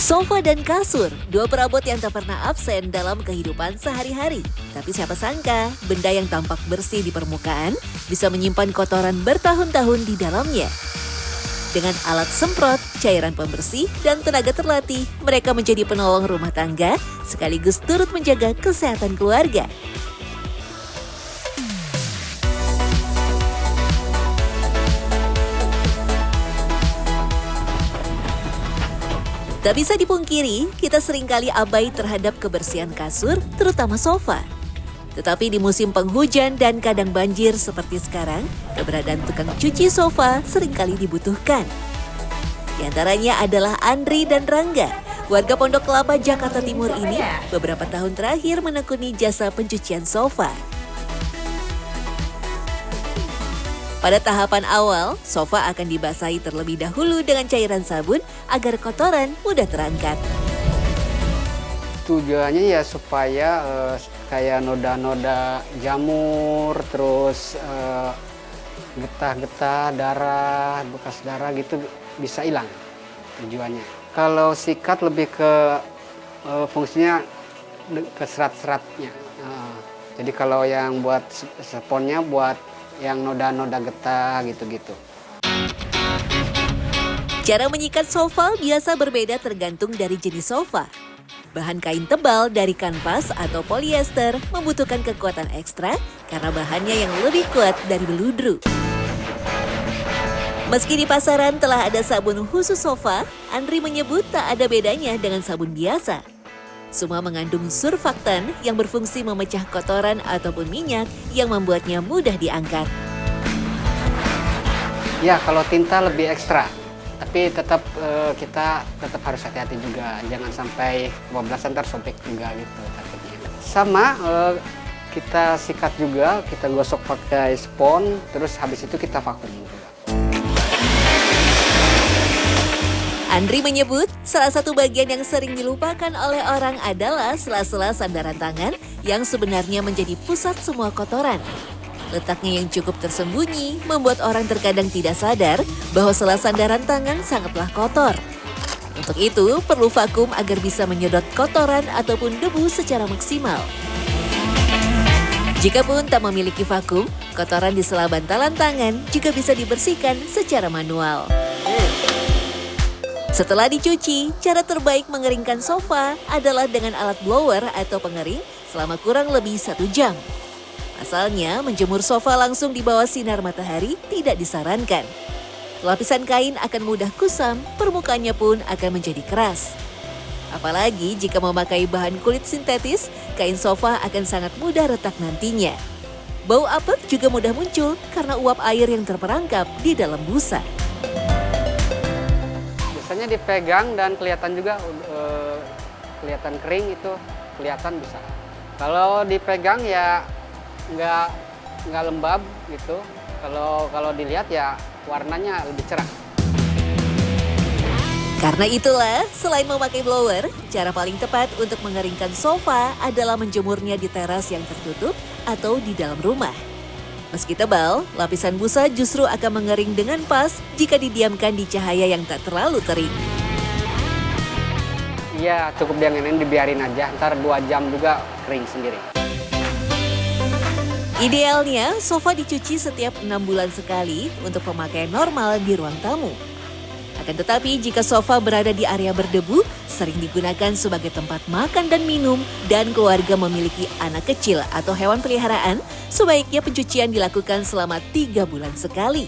Sofa dan kasur, dua perabot yang tak pernah absen dalam kehidupan sehari-hari. Tapi siapa sangka, benda yang tampak bersih di permukaan bisa menyimpan kotoran bertahun-tahun di dalamnya. Dengan alat semprot, cairan pembersih, dan tenaga terlatih, mereka menjadi penolong rumah tangga sekaligus turut menjaga kesehatan keluarga. Tak bisa dipungkiri, kita seringkali abai terhadap kebersihan kasur, terutama sofa. Tetapi di musim penghujan dan kadang banjir seperti sekarang, keberadaan tukang cuci sofa seringkali dibutuhkan. Di antaranya adalah Andri dan Rangga. Warga Pondok Kelapa, Jakarta Timur ini beberapa tahun terakhir menekuni jasa pencucian sofa. Pada tahapan awal, sofa akan dibasahi terlebih dahulu dengan cairan sabun agar kotoran mudah terangkat. Tujuannya ya supaya kayak noda-noda jamur, terus getah-getah, darah, bekas darah gitu bisa hilang tujuannya. Kalau sikat lebih ke fungsinya ke serat-seratnya. Jadi kalau yang buat sponnya buat yang noda-noda getah gitu-gitu. Cara menyikat sofa biasa berbeda tergantung dari jenis sofa. Bahan kain tebal dari kanvas atau polyester membutuhkan kekuatan ekstra karena bahannya yang lebih kuat dari beludru. Meski di pasaran telah ada sabun khusus sofa, Andri menyebut tak ada bedanya dengan sabun biasa. Semua mengandung surfaktan yang berfungsi memecah kotoran ataupun minyak yang membuatnya mudah diangkat. Ya, kalau tinta lebih ekstra, tapi tetap kita tetap harus hati-hati juga. Jangan sampai kebablasan ntar sobek juga gitu takutnya. Sama kita sikat juga, kita gosok pakai spons, terus habis itu kita vakum juga. Andri menyebut salah satu bagian yang sering dilupakan oleh orang adalah sela-sela sandaran tangan yang sebenarnya menjadi pusat semua kotoran. Letaknya yang cukup tersembunyi membuat orang terkadang tidak sadar bahwa sela sandaran tangan sangatlah kotor. Untuk itu, perlu vakum agar bisa menyedot kotoran ataupun debu secara maksimal. Jikapun tak memiliki vakum, kotoran di sela bantalan tangan juga bisa dibersihkan secara manual. Setelah dicuci, cara terbaik mengeringkan sofa adalah dengan alat blower atau pengering selama kurang lebih 1 jam. Asalnya, menjemur sofa langsung di bawah sinar matahari tidak disarankan. Lapisan kain akan mudah kusam, permukaannya pun akan menjadi keras. Apalagi jika memakai bahan kulit sintetis, kain sofa akan sangat mudah retak nantinya. Bau apek juga mudah muncul karena uap air yang terperangkap di dalam busa. Biasanya dipegang dan kelihatan juga, kelihatan kering itu, kelihatan bisa. Kalau dipegang ya nggak lembab gitu. Kalau dilihat ya warnanya lebih cerah. Karena itulah, selain memakai blower, cara paling tepat untuk mengeringkan sofa adalah menjemurnya di teras yang tertutup atau di dalam rumah. Meski tebal, lapisan busa justru akan mengering dengan pas jika didiamkan di cahaya yang tak terlalu terik. Iya, cukup dianginin, dibiarin aja, ntar 2 jam juga kering sendiri. Idealnya, sofa dicuci setiap 6 bulan sekali untuk pemakaian normal di ruang tamu. Akan tetapi, jika sofa berada di area berdebu, sering digunakan sebagai tempat makan dan minum, dan keluarga memiliki anak kecil atau hewan peliharaan, sebaiknya pencucian dilakukan selama 3 bulan sekali.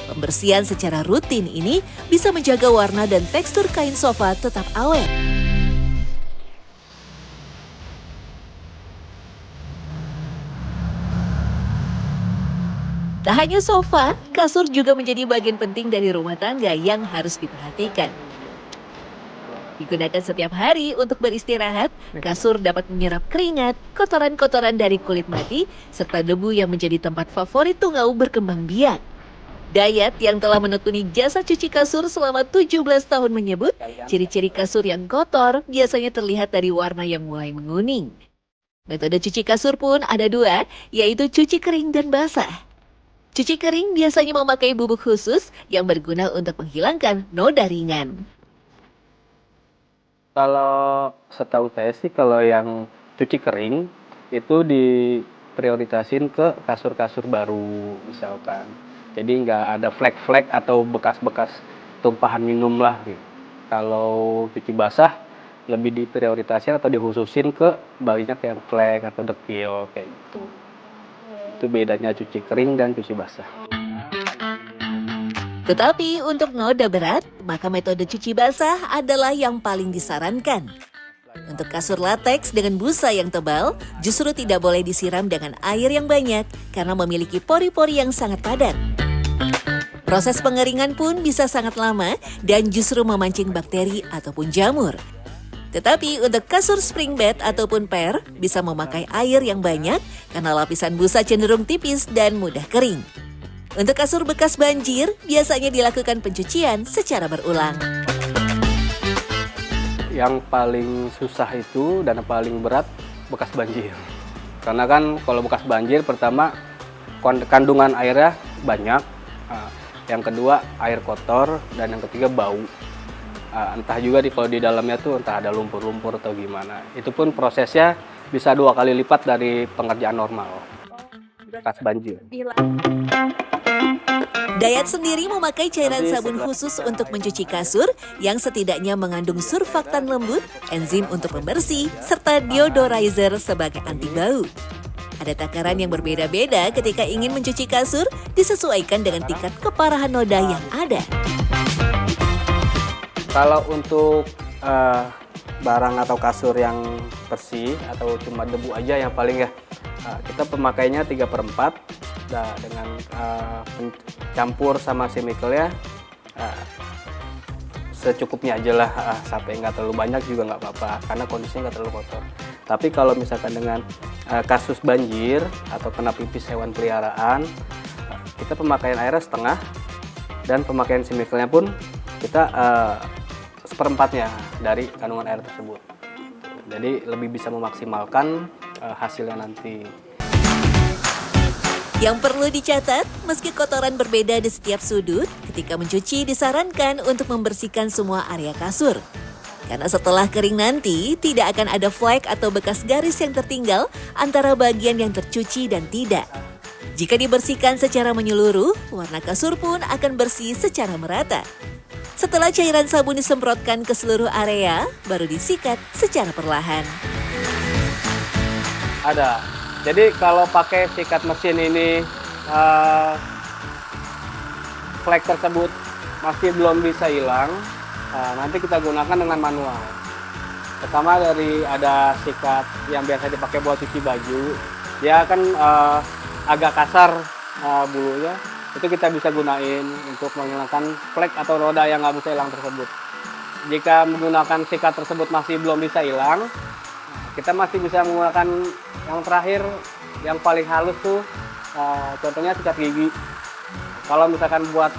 Pembersihan secara rutin ini bisa menjaga warna dan tekstur kain sofa tetap awet. Tak hanya sofa, kasur juga menjadi bagian penting dari rumah tangga yang harus diperhatikan. Digunakan setiap hari untuk beristirahat, kasur dapat menyerap keringat, kotoran-kotoran dari kulit mati, serta debu yang menjadi tempat favorit tungau berkembang biak. Dayat yang telah menekuni jasa cuci kasur selama 17 tahun menyebut, ciri-ciri kasur yang kotor biasanya terlihat dari warna yang mulai menguning. Metode cuci kasur pun ada 2, yaitu cuci kering dan basah. Cuci kering biasanya memakai bubuk khusus yang berguna untuk menghilangkan noda ringan. Kalau setahu saya sih kalau yang cuci kering itu diprioritasin ke kasur-kasur baru misalkan. Jadi nggak ada flek-flek atau bekas-bekas tumpahan minum lah gitu. Kalau cuci basah lebih diprioritasin atau dikhususin ke banyak yang flek atau dekil kayak gitu. Itu bedanya cuci kering dan cuci basah. Tetapi untuk noda berat, maka metode cuci basah adalah yang paling disarankan. Untuk kasur latex dengan busa yang tebal, justru tidak boleh disiram dengan air yang banyak karena memiliki pori-pori yang sangat padat. Proses pengeringan pun bisa sangat lama dan justru memancing bakteri ataupun jamur. Tetapi untuk kasur spring bed ataupun per, bisa memakai air yang banyak karena lapisan busa cenderung tipis dan mudah kering. Untuk kasur bekas banjir, biasanya dilakukan pencucian secara berulang. Yang paling susah itu dan paling berat bekas banjir. Karena kan kalau bekas banjir pertama kandungan airnya banyak, yang kedua air kotor, dan yang ketiga bau. Entah juga kalau di dalamnya tuh entah ada lumpur-lumpur atau gimana. Itu pun prosesnya bisa 2 kali lipat dari pengerjaan normal. Bekas banjir. Dayat sendiri memakai cairan sabun khusus untuk mencuci kasur yang setidaknya mengandung surfaktan lembut, enzim untuk pembersih, serta deodorizer sebagai anti bau. Ada takaran yang berbeda-beda ketika ingin mencuci kasur, disesuaikan dengan tingkat keparahan noda yang ada. Kalau untuk barang atau kasur yang bersih atau cuma debu aja yang paling ya, kita pemakainya 3/4 dengan campur sama chemical-nya secukupnya aja lah, sampai nggak terlalu banyak juga nggak apa-apa karena kondisinya nggak terlalu kotor. Tapi kalau misalkan dengan kasus banjir atau kena pipis hewan peliharaan, kita pemakaian airnya setengah dan pemakaian chemical-nya pun kita 1/4-nya dari kandungan air tersebut. Jadi lebih bisa memaksimalkan hasilnya nanti. Yang perlu dicatat, meski kotoran berbeda di setiap sudut, ketika mencuci disarankan untuk membersihkan semua area kasur. Karena setelah kering nanti, tidak akan ada flek atau bekas garis yang tertinggal antara bagian yang tercuci dan tidak. Jika dibersihkan secara menyeluruh, warna kasur pun akan bersih secara merata. Setelah cairan sabun disemprotkan ke seluruh area, baru disikat secara perlahan. Ada. Jadi kalau pakai sikat mesin ini flek tersebut masih belum bisa hilang, nanti kita gunakan dengan manual. Pertama dari ada sikat yang biasa dipakai buat cuci baju, dia kan agak kasar bulunya, itu kita bisa gunain untuk menghilangkan flek atau roda yang nggak bisa hilang tersebut. Jika menggunakan sikat tersebut masih belum bisa hilang, kita masih bisa menggunakan yang terakhir, yang paling halus tuh, contohnya sikat gigi. Kalau misalkan buat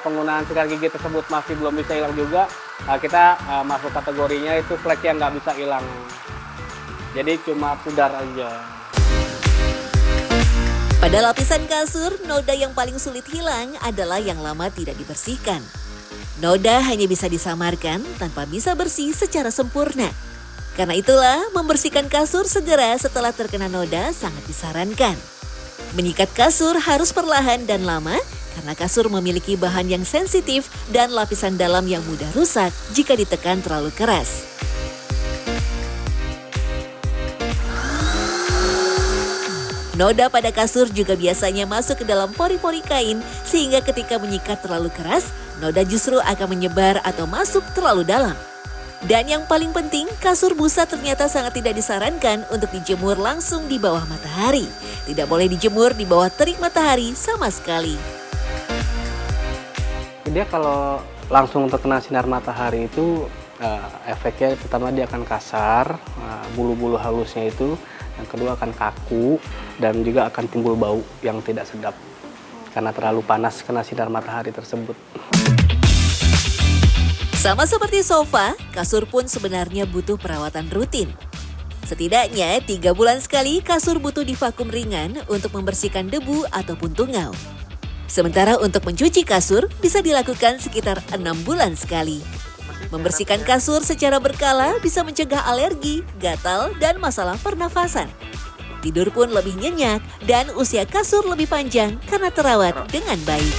penggunaan sikat gigi tersebut masih belum bisa hilang juga, kita masuk kategorinya itu flek yang nggak bisa hilang. Jadi cuma pudar aja. Pada lapisan kasur, noda yang paling sulit hilang adalah yang lama tidak dibersihkan. Noda hanya bisa disamarkan tanpa bisa bersih secara sempurna. Karena itulah, membersihkan kasur segera setelah terkena noda sangat disarankan. Menyikat kasur harus perlahan dan lama karena kasur memiliki bahan yang sensitif dan lapisan dalam yang mudah rusak jika ditekan terlalu keras. Noda pada kasur juga biasanya masuk ke dalam pori-pori kain sehingga ketika menyikat terlalu keras, noda justru akan menyebar atau masuk terlalu dalam. Dan yang paling penting, kasur busa ternyata sangat tidak disarankan untuk dijemur langsung di bawah matahari. Tidak boleh dijemur di bawah terik matahari sama sekali. Dia kalau langsung terkena sinar matahari itu efeknya pertama dia akan kasar, bulu-bulu halusnya itu. Yang kedua akan kaku dan juga akan timbul bau yang tidak sedap karena terlalu panas kena sinar matahari tersebut. Sama seperti sofa, kasur pun sebenarnya butuh perawatan rutin. Setidaknya 3 bulan sekali kasur butuh divakum ringan untuk membersihkan debu ataupun tungau. Sementara untuk mencuci kasur bisa dilakukan sekitar 6 bulan sekali. Membersihkan kasur secara berkala bisa mencegah alergi, gatal, dan masalah pernafasan. Tidur pun lebih nyenyak dan usia kasur lebih panjang karena terawat dengan baik.